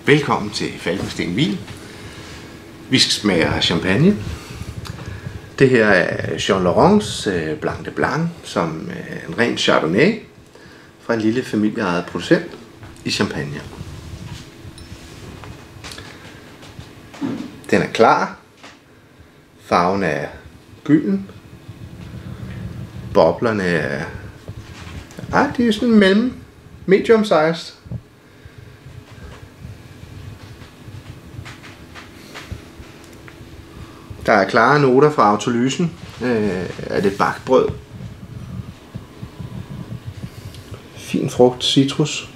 Velkommen til Falkensten Vin. Vi skal smage champagne. Det her er Jean Laurents Blanc de Blanc, som er en ren Chardonnay fra en lille familieejet producent i Champagne. Den er klar. Farven er gylden. Boblerne er de er sådan medium sized. Der er klare noter fra autolysen af det bakbrød. Fin frugt, citrus.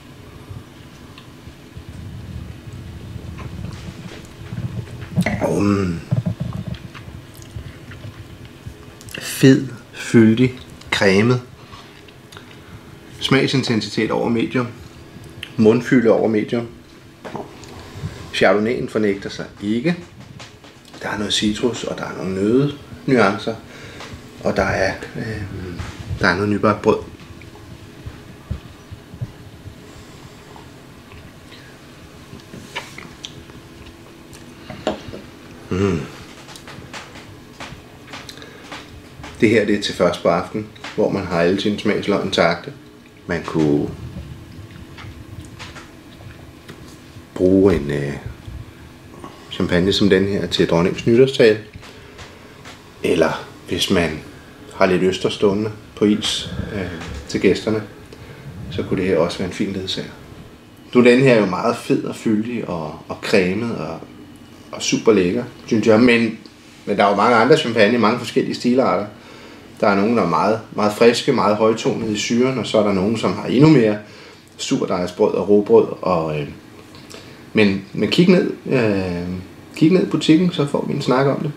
Fed, fyldig, cremet. Smagsintensitet over medium. Mundfylde over medium. Chardonnayen fornægter sig ikke. Der er noget citrus, og der er nogle nøddenuancer, og der er noget nybagt brød. Det her det er til først på aftenen, hvor man har alle sine smagsløg intakte. Man kunne bruge en champagne som den her til dronningens nytårstale, eller hvis man har lidt øster stående på is til gæsterne, så kunne det her også være en fin ledsager. Nu den her er jo meget fed og fyldig og cremet og super lækker, synes jeg, men der er jo mange andre champagne, mange forskellige stilarter. Der er nogle, der er meget, meget friske, meget højtonede i syren, og så er der nogle, som har endnu mere surdejsbrød og råbrød. Men kig ned i butikken, så får vi en snak om det.